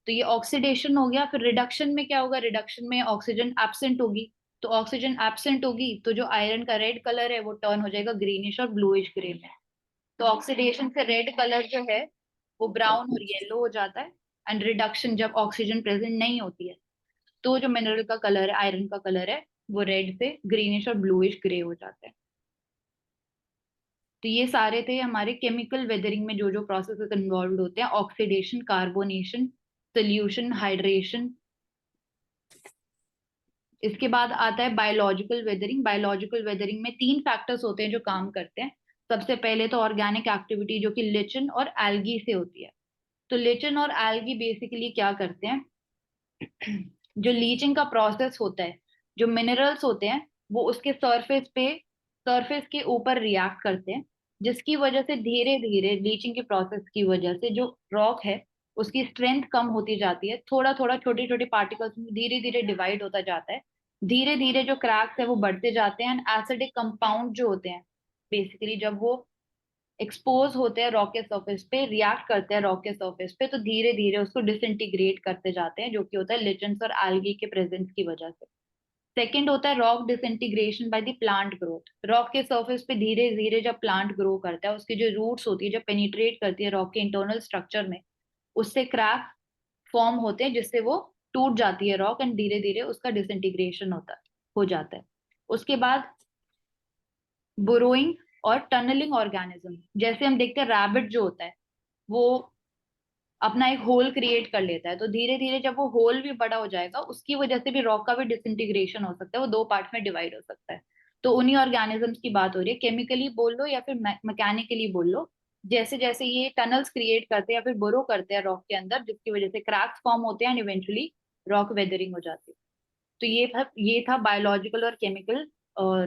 तो ये ऑक्सीडेशन हो गया। फिर रिडक्शन में क्या होगा, रिडक्शन में ऑक्सीजन एब्सेंट होगी, तो ऑक्सीजन एब्सेंट होगी तो जो आयरन का रेड कलर है वो टर्न हो जाएगा ग्रीनिश और ब्लूइश ग्रे में। तो ऑक्सीडेशन से रेड कलर जो है वो ब्राउन और येलो हो जाता है, एंड रिडक्शन जब ऑक्सीजन प्रेजेंट नहीं होती है तो जो मिनरल का कलर है, आयरन का कलर है, वो रेड से ग्रीनिश और ब्लूइश ग्रे हो जाता है। तो ये सारे थे हमारे केमिकल वेदरिंग में जो जो प्रोसेसेस इन्वॉल्व होते हैं, ऑक्सीडेशन, कार्बोनेशन, सोल्यूशन, हाइड्रेशन। इसके बाद आता है बायोलॉजिकल वेदरिंग। बायोलॉजिकल वेदरिंग में तीन फैक्टर्स होते हैं जो काम करते हैं। सबसे पहले तो ऑर्गेनिक एक्टिविटी जो कि लिचन और एल्गी से होती है। तो लिचन और एल्गी बेसिकली क्या करते हैं, जो लीचिंग का प्रोसेस होता है, जो मिनरल्स होते हैं वो उसके सरफेस पे सरफेस के ऊपर रिएक्ट करते हैं, जिसकी वजह से धीरे धीरे लीचिंग की प्रोसेस की वजह से जो रॉक है उसकी स्ट्रेंथ कम होती जाती है, थोड़ा थोड़ा छोटी छोटी पार्टिकल्स में धीरे धीरे डिवाइड होता जाता है। धीरे धीरे जो क्रैक्स है वो बढ़ते जाते हैं एंड एसिडिक कंपाउंड जो होते हैं बेसिकली जब वो एक्सपोज होते हैं रॉक के सरफेस पे, रिएक्ट करते हैं रॉक के सरफेस पे, तो धीरे धीरे उसको डिसइंटीग्रेट करते जाते हैं, जो कि होता है लिचेंस और एल्गी के प्रेजेंस की वजह से। सेकेंड होता है rock disintegration by the plant growth. Rock के सरफेस पे धीरे धीरे जब प्लांट ग्रो करता है, उसकी जो रूट्स होती है जब पेनिट्रेट करती है रॉक के इंटरनल स्ट्रक्चर में, उससे क्रैक फॉर्म होते हैं जिससे वो टूट जाती है रॉक एंड धीरे धीरे उसका डिसइंटीग्रेशन हो जाता है। उसके बाद बुरोइंग और टनलिंग ऑर्गेनिज्म, जैसे हम देखते हैं रैबिट जो होता है वो अपना एक होल क्रिएट कर लेता है, तो धीरे धीरे जब वो होल भी बड़ा हो जाएगा उसकी वजह से भी रॉक का भी डिसइंटीग्रेशन हो सकता है, वो दो पार्ट में डिवाइड हो सकता है। तो उन्हीं ऑर्गेनिजम्स की बात हो रही है, केमिकली बोल लो या फिर मैकेनिकली बोल लो। जैसे जैसे ये टनल्स क्रिएट करते हैं या फिर बोरो करते हैं रॉक के अंदर, जिसकी वजह से क्रैक्स फॉर्म होते हैं एंड इवेंचुअली रॉक वेदरिंग हो जाती है। तो ये था बायोलॉजिकल और केमिकल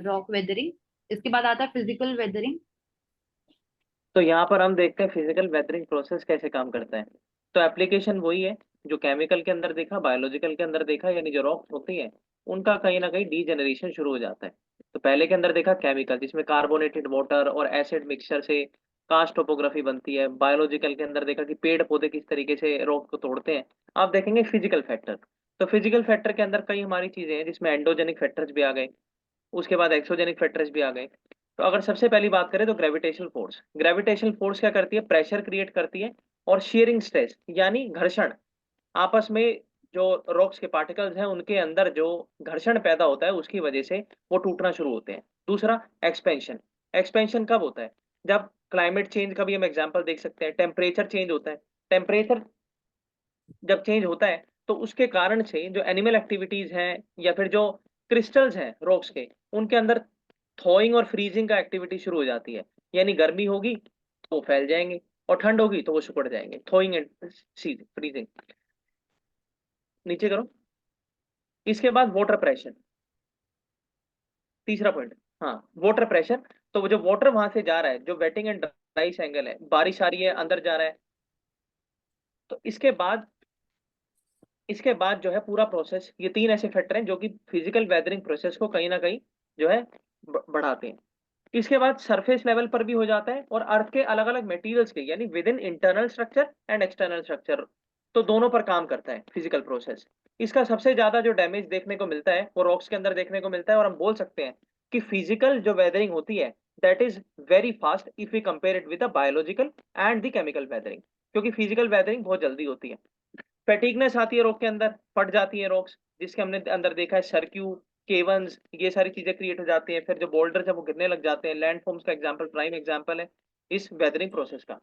रॉक वेदरिंग। इसके बाद आता है फिजिकल वेदरिंग। तो यहाँ पर हम देखते हैं फिजिकल वेदरिंग प्रोसेस कैसे काम करता है। तो एप्लीकेशन वही है जो केमिकल के अंदर देखा, बायोलॉजिकल के अंदर देखा, यानी जो रॉक्स होती है उनका कहीं ना कहीं डीजेनरेशन शुरू हो जाता है। तो पहले के अंदर देखा केमिकल, जिसमें कार्बोनेटेड वाटर और एसिड मिक्सचर से कास्ट टोपोग्राफी बनती है। बायोलॉजिकल के अंदर देखा कि पेड़ पौधे किस तरीके से रॉक को तोड़ते हैं। आप देखेंगे फिजिकल फैक्टर। तो फिजिकल फैक्टर के अंदर कई हमारी चीजें हैं, जिसमें एंडोजेनिक फैक्टर्स भी आ गए, उसके बाद एक्सोजेनिक फैक्टर्स भी आ गए। तो अगर सबसे पहली बात करें तो ग्रेविटेशनल फोर्स क्या करती है, प्रेशर क्रिएट करती है और शेयरिंग स्ट्रेस यानी घर्षण, आपस में जो रॉक्स के पार्टिकल्स हैं उनके अंदर जो घर्षण पैदा होता है उसकी वजह से वो टूटना शुरू होते हैं। दूसरा एक्सपेंशन। एक्सपेंशन कब होता है, जब क्लाइमेट चेंज का भी हम एग्जांपल देख सकते हैं, टेम्परेचर चेंज होता है। टेम्परेचर जब चेंज होता है तो उसके कारण से जो एनिमल एक्टिविटीज हैं या फिर जो क्रिस्टल्स हैं रॉक्स के, उनके अंदर थॉइंग और फ्रीजिंग का एक्टिविटी शुरू हो जाती है। यानी गर्मी होगी तो वो फैल जाएंगे और ठंड होगी तो वो सिकुड़ जाएंगे। थॉइंग एंड फ्रीजिंग। नीचे करो। इसके बाद वाटर प्रेशर, तीसरा पॉइंट। हाँ, वाटर प्रेशर। तो वो जो वाटर वहां से जा रहा है, जो वेटिंग एंड ड्राई एंगल है, बारिश आ रही है अंदर जा रहा है। तो इसके बाद जो है पूरा प्रोसेस, ये तीन ऐसे फैक्टर हैं जो कि फिजिकल वेदरिंग प्रोसेस को कहीं ना कहीं जो है बढ़ाते हैं। इसके बाद सरफेस लेवल पर भी हो जाता है और अर्थ के अलग अलग मटेरियल्स के, यानी with in internal structure and external structure, तो दोनों पर काम करता है फिजिकल प्रोसेस। इसका सबसे ज्यादा जो डैमेज देखने को मिलता है वो रॉक्स के अंदर देखने को मिलता है, और हम बोल सकते हैं कि फिजिकल जो वेदरिंग होती है that is very fast if we compare it with the biological and the chemical weathering, क्योंकि फिजिकल वेदरिंग बहुत जल्दी होती है। फैटिगनेस आती है रॉक के अंदर, फट जाती है रॉक्स, जिसके हमने अंदर देखा है सर्क्यू, केवंस, ये सारी चीजें क्रिएट हो जाती हैं। फिर जो बोल्डर जब वो गिरने लग जाते हैं, लैंडफॉर्म्स का एग्जांपल, प्राइम एग्जांपल है इस वेदरिंग प्रोसेस का।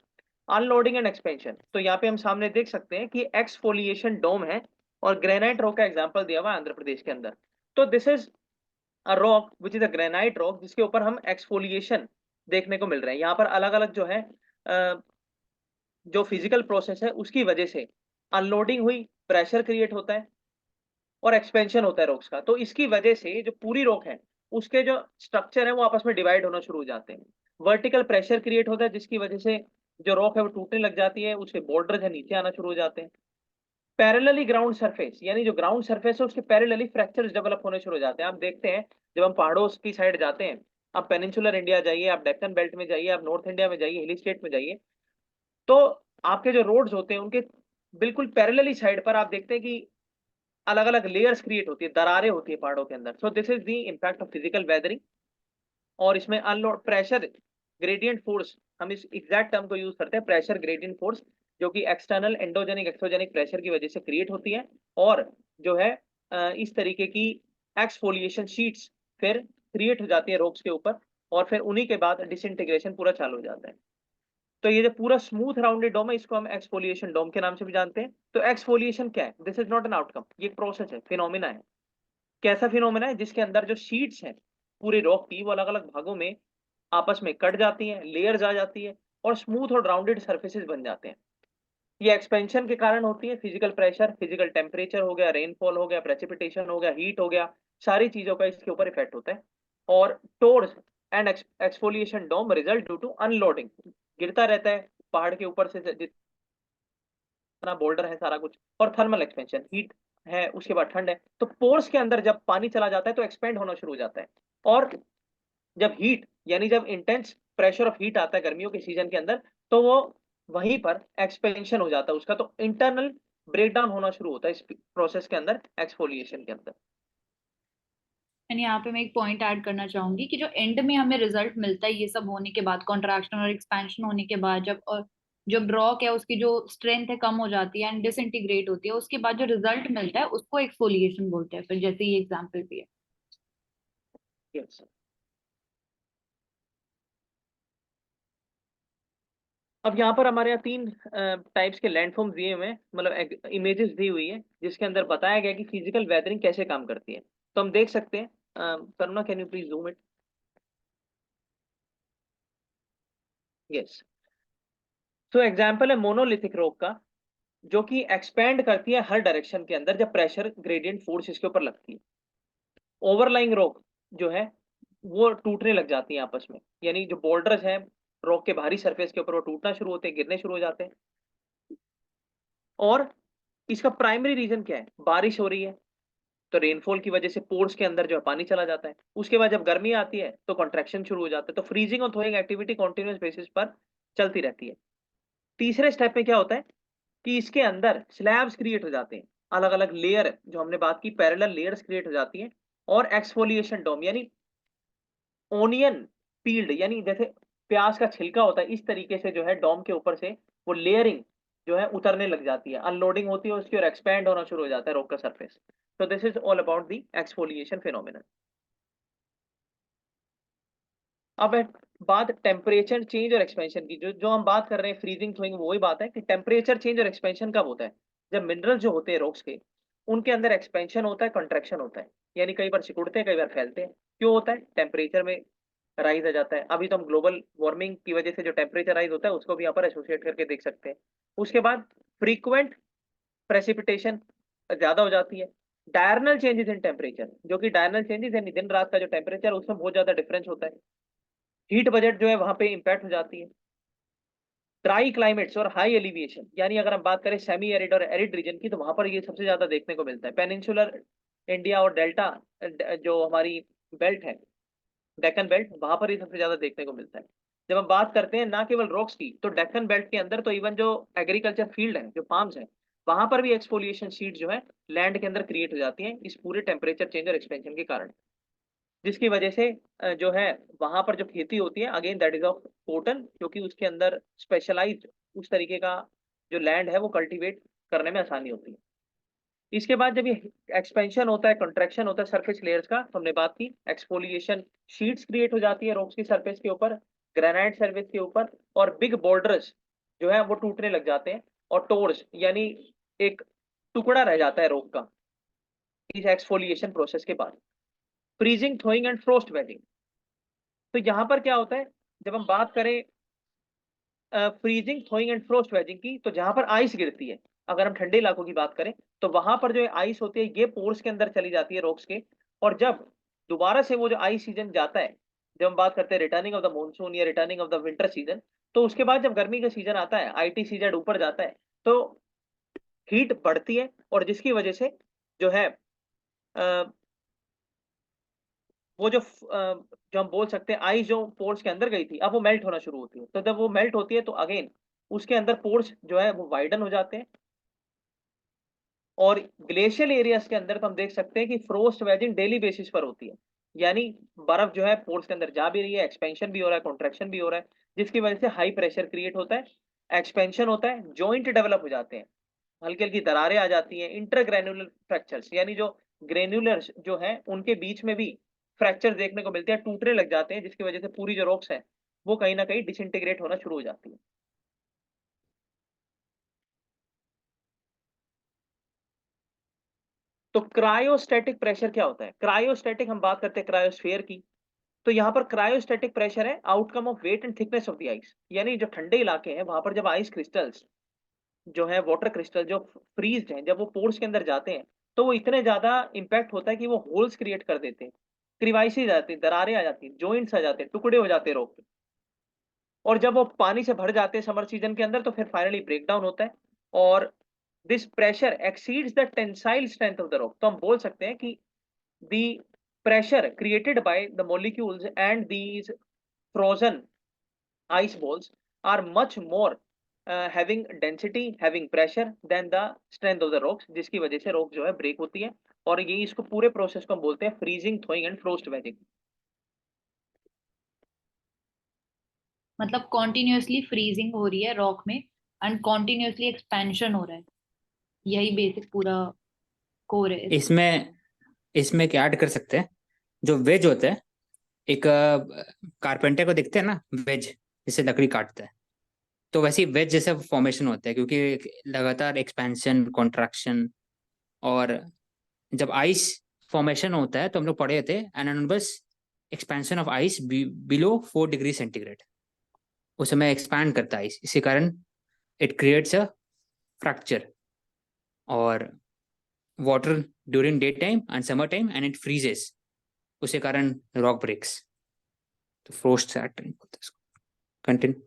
अनलोडिंग एंड एक्सपेंशन, तो यहाँ पे हम सामने देख सकते हैं कि एक्सफोलिएशन डोम है और ग्रेनाइट रॉक का एग्जांपल दिया हुआ है आंध्र प्रदेश के अंदर। तो this is a rock which is a granite rock, जिसके ऊपर हम एक्सफोलिएशन देखने को मिल रहे हैं। यहाँ पर अलग अलग जो है जो फिजिकल प्रोसेस है उसकी वजह से अनलोडिंग हुई, प्रेशर क्रिएट होता है और एक्सपेंशन होता है रॉक्स का। तो इसकी वजह से जो पूरी रॉक है उसके जो स्ट्रक्चर है वो आपस में डिवाइड होना शुरू हो जाते हैं। वर्टिकल प्रेशर क्रिएट होता है जिसकी वजह से जो रॉक है वो टूटने लग जाती है, उसके बॉर्डर है नीचे आना शुरू हो जाते हैं। पैरेलली ग्राउंड सरफेस, यानी जो ग्राउंड सरफेस है उसके पैरेलली फ्रैक्चर्स डेवलप होने शुरू हो जाते हैं। आप देखते हैं जब हम पहाड़ों की साइड जाते हैं, आप पेनिनसुलर इंडिया जाइए, आप डेक्कन बेल्ट में जाइए, आप नॉर्थ इंडिया में जाइए, हिली स्टेट में जाइए, तो आपके जो रोड्स होते हैं उनके बिल्कुल पैरेलली साइड पर आप देखते हैं कि अलग अलग लेयर्स क्रिएट होती है, दरारें होती है पहाड़ों के अंदर। So this is the impact of physical weathering. और इसमें अनलोड प्रेशर ग्रेडियंट फोर्स, हम इस एग्जैक्ट टर्म को यूज करते हैं, प्रेशर ग्रेडियंट फोर्स, जो कि एक्सटर्नल एंडोजेनिक एक्सोजेनिक प्रेशर की वजह से क्रिएट होती है और जो है इस तरीके की एक्सफोलिएशन शीट्स फिर क्रिएट हो जाती है रॉक्स के ऊपर, और फिर उन्हीं के बाद डिसइंटीग्रेशन पूरा चालू हो जाता है। तो ये जो पूरा स्मूथ राउंडेड डोम है इसको हम एक्सफोलिएशन डोम के नाम से भी जानते हैं। तो एक्सफोलिएशन क्या है, this is not an outcome, ये एक प्रोसेस है, फिनोमिना है। कैसा फिनोमिना है, जिसके अंदर जो शीट्स हैं पूरे रॉक की वो अलग अलग भागों में आपस में कट जाती हैं, लेयर्स आ जाती है और स्मूथ और राउंडेड सर्फेसिस बन जाते हैं। ये एक्सपेंशन के कारण होती है, फिजिकल प्रेशर, फिजिकल टेम्परेचर हो गया, रेनफॉल हो गया, प्रेसिपिटेशन हो गया, हीट हो गया, सारी चीजों का इसके ऊपर इफेक्ट होता है। और tors and exfoliation dome result due to unloading, गिरता रहता है पहाड़ के ऊपर से जितना बोल्डर है सारा कुछ, और थर्मल एक्सपेंशन, हीट है उसके बाद ठंड है, तो पोर्स के अंदर जब पानी चला जाता है तो एक्सपेंड होना शुरू हो जाता है। और जब हीट यानी जब इंटेंस प्रेशर ऑफ हीट आता है गर्मियों के सीजन के अंदर, तो वो वहीं पर एक्सपेंशन हो जाता है उसका, तो इंटरनल ब्रेकडाउन होना शुरू होता है इस प्रोसेस के अंदर, एक्सफोलिएशन के अंदर। एंड यहाँ पे मैं एक पॉइंट ऐड करना चाहूंगी कि जो एंड में हमें रिजल्ट मिलता है ये सब होने के बाद, कॉन्ट्रैक्शन और एक्सपेंशन होने के बाद, जब रॉक है उसकी जो स्ट्रेंथ है कम हो जाती है एंड डिसइंटीग्रेट होती है, उसके बाद जो रिजल्ट मिलता है उसको एक्सफोलिएशन बोलते हैं, फिर जैसे ये एग्जांपल भी है। Yes. अब यहाँ पर हमारे यहाँ 3 टाइप्स के लैंडफॉर्म्स दिए हुए हैं, मतलब इमेजेस दी हुई है जिसके अंदर बताया गया कि फिजिकल वेदरिंग कैसे काम करती है। तो हम देख सकते हैं, Karuna can you please zoom it. Yes, तो एग्जांपल है मोनोलिथिक रॉक का, जो कि एक्सपैंड करती है हर डायरेक्शन के अंदर जब प्रेशर ग्रेडियंट फोर्स इसके ऊपर लगती है। ओवरलाइंग रॉक जो है वो टूटने लग जाती है आपस में, यानी जो बोल्डर्स हैं रॉक के बाहरी सरफेस के ऊपर वो टूटना शुरू होते हैं, गिरने शुरू हो जाते हैं। और इसका प्राइमरी रीजन क्या है? बारिश हो रही है तो रेनफॉल की वजह से पोर्स के अंदर जो है पानी चला जाता है, उसके बाद जब गर्मी आती है तो कॉन्ट्रैक्शन शुरू हो जाता है, तो फ्रीजिंग और थोइंग एक्टिविटी कॉन्टिन्यूस बेसिस पर चलती रहती है। तीसरे स्टेप में क्या होता है कि इसके अंदर स्लैब्स क्रिएट हो जाते हैं, अलग अलग लेयर, जो हमने बात की पैरेलल लेयर्स क्रिएट हो जाती हैं, और एक्सफोलिएशन डोम यानी ओनियन पील्ड, यानी जैसे प्याज का छिलका होता है इस तरीके से जो है डोम के ऊपर से वो लेयरिंग जो है उतरने लग जाती है, अनलोडिंग होती है उसकी और एक्सपैंड होना शुरू हो जाता है रॉक का surface. So this is all about the exfoliation phenomenon. अब है बात टेम्परेचर चेंज और एक्सपेंशन की, जो हम बात कर रहे हैं फ्रीजिंग थ्रोइंग, वही बात है कि टेम्परेचर चेंज और एक्सपेंशन कब होता है? जब मिनरल जो होते हैं रॉक्स के, उनके अंदर एक्सपेंशन होता है, कंट्रैक्शन होता है, यानी कई बार सिकुड़ते हैं कई बार फैलते हैं। क्यों होता है? टेम्परेचर में राइज आ जाता है। अभी तो हम ग्लोबल वार्मिंग की वजह से जो टेम्परेचर राइज होता है उसको भी यहाँ पर एसोसिएट करके देख सकते हैं। उसके बाद फ्रीक्वेंट प्रेसिपिटेशन ज्यादा हो जाती है। डायरनल चेंजेस इन टेम्परेचर, जो कि डायरनल चेंजेस यानी दिन रात का जो टेम्परेचर उसमें बहुत ज्यादा डिफरेंस होता है। हीट बजट जो है वहां पे इंपैक्ट हो जाती है। ड्राई क्लाइमेट्स और हाई एलिवेशन, यानी अगर हम बात करें सेमी एरिड और एरिड रीजन की, तो वहां पर ये सबसे ज्यादा देखने को मिलता है। पेनिनसुलर इंडिया और डेल्टा जो हमारी बेल्ट है, डेक्कन बेल्ट, वहां पर ये सबसे ज्यादा देखने को मिलता है। जब हम बात करते हैं ना केवल रॉक्स की, तो डेक्कन बेल्ट के अंदर तो इवन जो एग्रीकल्चर फील्ड है, जो फार्म्स है, वहां पर भी एक्सफोलिएशन शीट जो है लैंड के अंदर क्रिएट हो जाती है इस पूरे टेम्परेचर चेंज और एक्सपेंशन के कारण, जिसकी वजह से जो है वहां पर जो खेती होती है again that is of cotton, क्योंकि उसके अंदर स्पेशलाइज्ड उस तरीके का जो लैंड है वो कल्टीवेट करने में आसानी होती है। इसके बाद जब ये एक्सपेंशन होता है, कंट्रैक्शन होता है सरफेस लेयर्स का, तो हमने बात की एक्सफोलिएशन शीट्स क्रिएट हो जाती है रॉक्स की सरफेस के ऊपर, ग्रेनाइट सरफेस के ऊपर, और बिग बोल्डर्स जो है वो टूटने लग जाते हैं, और टोर्स यानी एक टुकड़ा रह जाता है रॉक का इस एक्सफोलिएशन प्रोसेस के बाद। Freezing throwing and frost waging, तो यहाँ पर क्या होता है जब हम बात करें freezing throwing and frost waging की, तो जहां पर आइस गिरती है, अगर हम ठंडे इलाकों की बात करें, तो वहां पर जो आइस होती है ये पोर्स के अंदर चली जाती है रॉक्स के, और जब दोबारा से वो जो आइस सीजन जाता है, जब हम बात करते हैं रिटर्निंग ऑफ द मॉनसून या returning of the winter season, तो उसके बाद जब गर्मी का सीजन आता है, ITCZ ऊपर जाता है, तो हीट बढ़ती है, और जिसकी वजह से जो है वो जो हम बोल सकते हैं आइस जो पोर्स के अंदर गई थी, अब वो मेल्ट होना शुरू होती है। तो जब वो मेल्ट होती है तो अगेन उसके अंदर पोर्स जो है वो वाइडन हो जाते हैं, और ग्लेशियल एरियाज के अंदर तो हम देख सकते हैं कि फ्रोस्ट वेजिंग डेली बेसिस पर होती है, यानी बर्फ जो है पोर्स के अंदर जा भी रही है, एक्सपेंशन भी हो रहा है, कॉन्ट्रैक्शन भी हो रहा है, जिसकी वजह से हाई प्रेशर क्रिएट होता है, एक्सपेंशन होता है, जॉइंट डेवलप हो जाते हैं, हल्की हल्की दरारें आ जाती हैं, इंटरग्रेन्युलर फ्रैक्चर्स, यानी जो ग्रेन्युलर जो है उनके बीच में भी फ्रैक्चर देखने को मिलते हैं, टूटने लग जाते हैं, जिसकी वजह से पूरी जो रॉक्स है वो कहीं ना कहीं डिसइंटीग्रेट होना शुरू हो जाती है। तो क्रायोस्टैटिक प्रेशर क्या होता है? क्रायोस्टैटिक हम बात करते हैं क्रायोस्फीयर की, तो यहाँ पर क्रायोस्टैटिक प्रेशर है outcome of weight and thickness of the ice, यानी जो ठंडे इलाके हैं वहां पर जब आइस क्रिस्टल्स जो है वाटर क्रिस्टल जो फ्रीज्ड हैं, जब वो पोर्स के अंदर जाते हैं, तो वो इतने ज्यादा इंपैक्ट होता है कि वो होल्स क्रिएट कर देते हैं, क्रिवाइसेस आ जाती है, दरारें आ जाती हैं, जॉइंट्स आ जाते हैं, टुकड़े हो जाते हैं रॉक के। और जब वो पानी से भर जाते हैं समर सीजन के अंदर तो फिर फाइनली ब्रेक डाउन होता है और this pressure exceeds the tensile strength of the rock. तो हम बोल सकते हैं कि the pressure created by the molecules and these frozen ice balls are much more having density, having pressure than the strength of the rocks, जिसकी वजह से रॉक जो है ब्रेक होती है। और ये इसको पूरे प्रोसेस को हम बोलते हैं freezing, thawing and frost waging. मतलब कॉन्टिन्यूअसली फ्रीजिंग हो रही है रॉक में एंड कॉन्टिन्यूअसली एक्सपेंशन हो रहा है, यही बेसिक पूरा कोर है इसका। इसमें इसमें क्या ऐड कर सकते हैं, जो वेज होता है, एक कारपेंटर को दिखते हैं ना वेज, जिसे लकड़ी काटता है, तो वैसे ही वेज जैसा फॉर्मेशन होता है, क्योंकि लगातार एक्सपेंशन, कॉन्ट्रैक्शन। और जब आइस फॉर्मेशन होता है तो हम लोग पढ़े थे anonymous expansion of ice below 4 degree centigrade. उस समय एक्सपैंड करता है आइस, इसी कारण इट क्रिएट्स अ फ्रैक्चर और water during day time and summer time and it freezes, उसी कारण रॉक ब्रेक्स। तो फ्रोस्ट से होता है इसको। कंटिन्यू।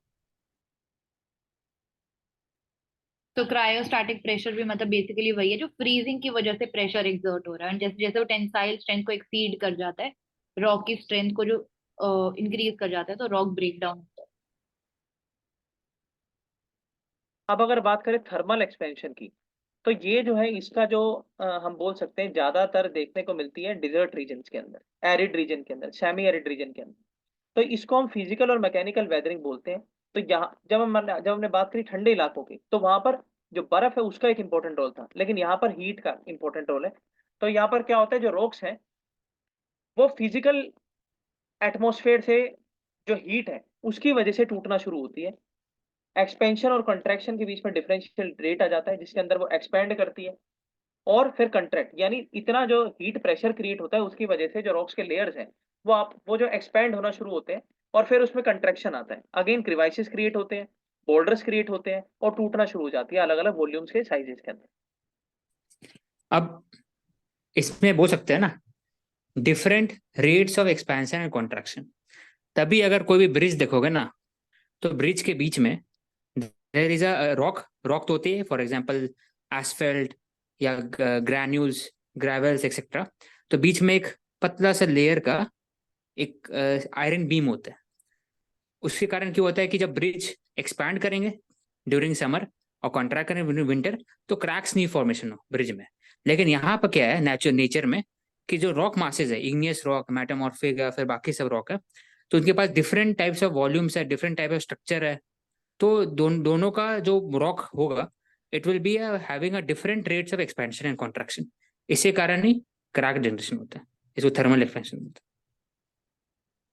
तो क्रायोस्टैटिक प्रेशर भी मतलब बेसिकली वही है जो फ्रीजिंग की वजह से प्रेशर एक्सर्ट हो रहा है, और जैसे जैसे वो टेंसाइल स्ट्रेंथ को एक्सीड कर जाता है, रॉक की स्ट्रेंथ को जो इंक्रीज कर जाता है, तो रॉक ब्रेक डाउन होता है। अब अगर बात करें थर्मल एक्सपेंशन की, तो ये जो है इसका जो हम बोल सकते हैं ज्यादातर देखने को मिलती है डिजर्ट रीजन के अंदर, एरिड रीजन के अंदर, सेमी एरिड रीजन के अंदर। तो इसको हम फिजिकल और मैकेनिकल वेदरिंग बोलते हैं। तो यहाँ जब हमने बात करी ठंडे इलाकों की, तो वहां पर जो बर्फ है उसका एक इंपॉर्टेंट रोल था, लेकिन यहाँ पर हीट का इंपॉर्टेंट रोल है। तो यहाँ पर क्या होता है, जो रॉक्स हैं वो फिजिकल एटमॉस्फेयर से जो हीट है उसकी वजह से टूटना शुरू होती है। एक्सपेंशन और कंट्रैक्शन के बीच में डिफरेंशियल रेट आ जाता है, जिसके अंदर वो एक्सपेंड करती है और फिर कंट्रैक्ट, यानी इतना जो हीट प्रेशर क्रिएट होता है उसकी वजह से जो रॉक्स के लेयर्स हैं वो जो एक्सपैंड होना शुरू होते हैं और फिर उसमें कंट्रैक्शन आता है, अगेन क्रिवाइसिस क्रिएट होते हैं, बोल्डर्स क्रिएट होते हैं और टूटना शुरू हो जाती है अलग अलग वॉल्यूम्स के साइजेस के अंदर। अब इसमें बोल सकते हैं ना different rates of expansion and contraction. तभी अगर कोई भी ब्रिज देखोगे ना, तो ब्रिज के बीच में there is a rock rock तो होती है, फॉर एग्जांपल एस्फेल्ट या ग्रैन्यूल्स, ग्रेवल्स एक्सेट्रा। तो बीच में एक पतला सा लेयर का एक आयरन बीम होता है। उसके कारण क्यों होता है कि जब ब्रिज एक्सपैंड करेंगे ड्यूरिंग समर और कॉन्ट्रैक्ट करेंगे विंटर, तो क्रैक्स नहीं फॉर्मेशन हो ब्रिज में। लेकिन यहाँ पर क्या है नेचर में कि जो रॉक मासेज है, इग्नियस रॉक, मेटामॉर्फिक या फिर बाकी सब रॉक है, तो उनके पास डिफरेंट टाइप्स ऑफ वॉल्यूम्स है, डिफरेंट टाइप ऑफ स्ट्रक्चर है। तो दोनों का जो रॉक होगा it will be having a different rates of expansion and contraction. इसी कारण ही क्रैक जनरेशन होता है, इसको थर्मल एक्सपेंशन होता है।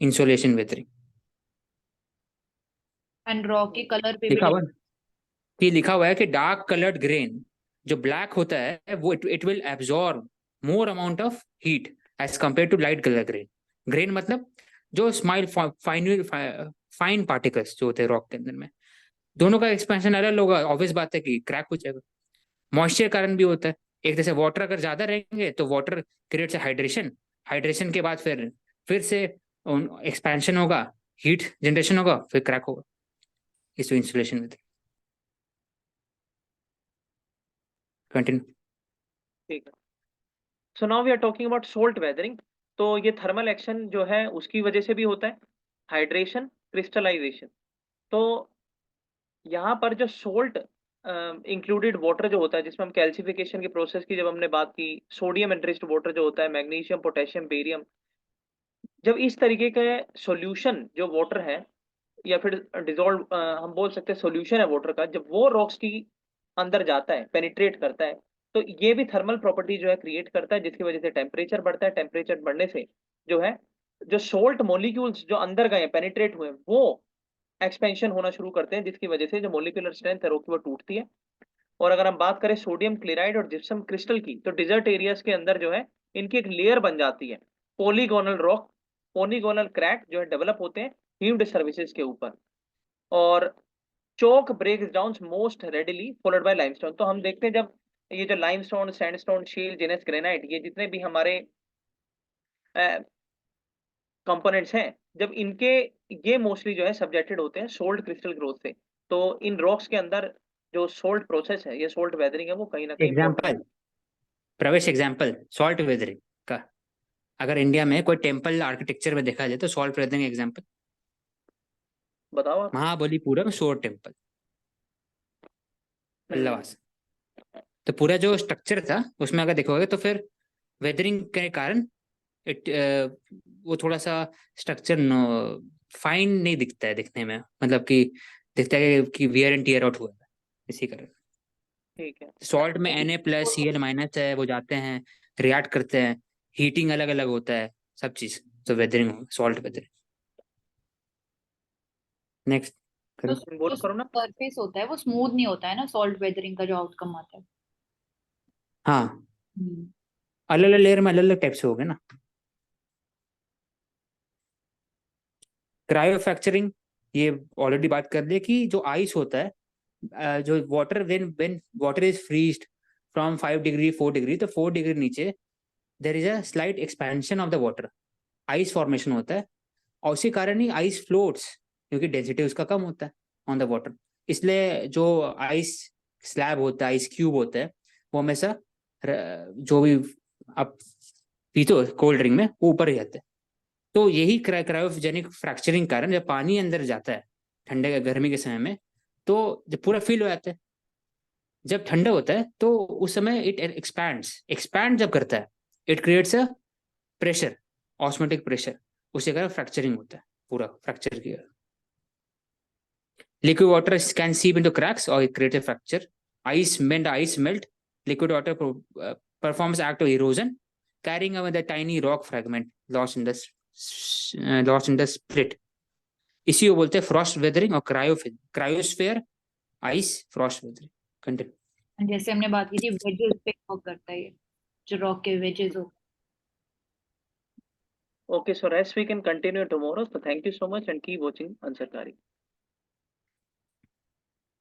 इंसुलेशन वेदरिंग एंड रॉक के कलर पे भी लिखा हुआ है कि लिखा हुआ है कि डार्क कलर्ड ग्रेन जो ब्लैक होता है वो it will absorb more amount of heat as compared to light colour grain. Grain मतलब जो स्माइल फाइन पार्टिकल्स जो होते हैं रॉक के अंदर में, दोनों का एक्सपेंशन अलग होगा, ऑब्वियस बात है कि क्रैक हो जाएगा। मॉइस्चर कारण भी होता है, एक जैसे वाटर अगर ज्यादा रहेंगे तो वाटर क्रिएट्स हाइड्रेशन, हाइड्रेशन के बाद फिर से एक्सपेंशन होगा, हीट जनरेशन होगा, फिर क्रैक होगा। इस इंसुलेशन में कंटिन्यू। ठीक है, so now we are talking about salt weathering. तो ये थर्मल एक्शन जो है उसकी वजह से भी होता है, हाइड्रेशन, क्रिस्टलाइजेशन। तो यहाँ पर जो सोल्ट इंक्लूडेड वाटर जो होता है, जिसमें हम कैल्सिफिकेशन के प्रोसेस की जब हमने बात की, सोडियम एनरिच्ड वाटर जो होता है, मैग्नीशियम, पोटेशियम, बेरियम, जब इस तरीके का सॉल्यूशन जो वाटर है या फिर डिजोल्व हम बोल सकते हैं सॉल्यूशन है वाटर का, जब वो रॉक्स की अंदर जाता है, पेनिट्रेट करता है, तो ये भी थर्मल प्रॉपर्टी जो है क्रिएट करता है, जिसकी वजह से टेम्परेचर बढ़ता है। टेम्परेचर बढ़ने से जो है जो सोल्ट मॉलिक्यूल्स जो अंदर गए, पेनिट्रेट हुए, वो एक्सपेंशन होना शुरू करते हैं, जिसकी वजह से जो मोलिकुलर स्ट्रेंथ है रॉक की वो टूटती है। और अगर हम बात करें सोडियम क्लोराइड और जिप्सम क्रिस्टल की, तो डिजर्ट एरियाज के अंदर जो है इनकी एक लेयर बन जाती है, पॉलीगोनल रॉक, पॉलीगोनल क्रैक जो है डेवलप होते हैं हीव्ड सर्विसेज के ऊपर। और chalk breaks down most readily followed by limestone. तो हम देखते हैं जब ये जो limestone, sandstone, shale, gneiss granite, ये जितने भी हमारे कंपोनेंट्स हैं, जब इनके ये मोस्टली जो है सब्जेक्टेड होते हैं सोल्ट क्रिस्टल ग्रोथ से, तो इन रॉक्स के अंदर जो सोल्ट प्रोसेस है, ये सोल्ट वेदरिंग है, वो कहीं ना कहीं एग्जाम्पल important प्रवेश, एग्जाम्पल सॉल्ट वेदरिंग का, अगर इंडिया में कोई टेम्पल आर्किटेक्चर में देखा जाए तो सॉल्ट वेदरिंग एग्जाम्पल है। बताओ आप। महाबलीपुरम सोर टेम्पल, हम्म, पल्लवास। तो पूरा जो स्ट्रक्चर था उसमें अगर देखोगे तो फिर वेदरिंग के कारण इट वो थोड़ा सा स्ट्रक्चर फाइन नहीं दिखता है दिखने में, मतलब कि दिखता है कि वियर एंड टीयर आउट हुआ है इसी कारण। ठीक है। सॉल्ट में Na+Cl- है, वो जाते हैं, रिएक्ट करते हैं, हीटिंग अलग अलग होता है, सब चीज। तो वेदरिंग, सॉल्ट वेदरिंग। नेक्स्ट तो करो। बोलो, करो ना। सरफेस होता है वो स्मूथ नहीं होता है ना, सॉल्ट वेदरिंग का जो आउटकम आता है। हाँ, हम्म। अलग अलग लेयर में अलग अलग टाइप से हो गए ना। क्रायो फ्रैक्चरिंग, ये ऑलरेडी बात कर ली कि जो आइस होता है, जो water, when water is freezed from 5 degree 4 degree, तो 4 डिग्री नीचे there is a slight expansion of the water, ice formation होता है। और उसी कारण ही आइस फ्लोट्स, क्योंकि डेंसिटी उसका कम होता है ऑन द वाटर। इसलिए जो आइस स्लैब होता है, आइस क्यूब होता है, वो हमेशा जो भी आप पीते हो कोल्ड ड्रिंक में, वो ऊपर ही रहता है। तो यही क्रायोजेनिक फ्रैक्चरिंग कारण जब पानी अंदर जाता है ठंडे गर्मी के समय में, तो जब पूरा फिल हो जाता है, जब ठंडा होता है तो उस समय इट एक्सपैंड जब करता है, it creates a pressure, osmotic pressure, उसी कारण फ्रैक्चरिंग होता है, पूरा फ्रैक्चर किया। लिक्विड वाटर कैन सीप इनटू क्रैक्स और create a fracture. Ice melt, liquid water performs act of erosion, carrying away the tiny rock fragment lost in the split. इसी को बोलते हैं फ्रॉस्ट वेदरिंग और cryosphere ice Frost weathering. Continue. जैसे हमने बात की थी वेजेस पे वर्क करता है ये, जो रॉक के वेजेस हो। Okay, so rest we can continue tomorrow. So thank you so much and keep watching Ansarkari.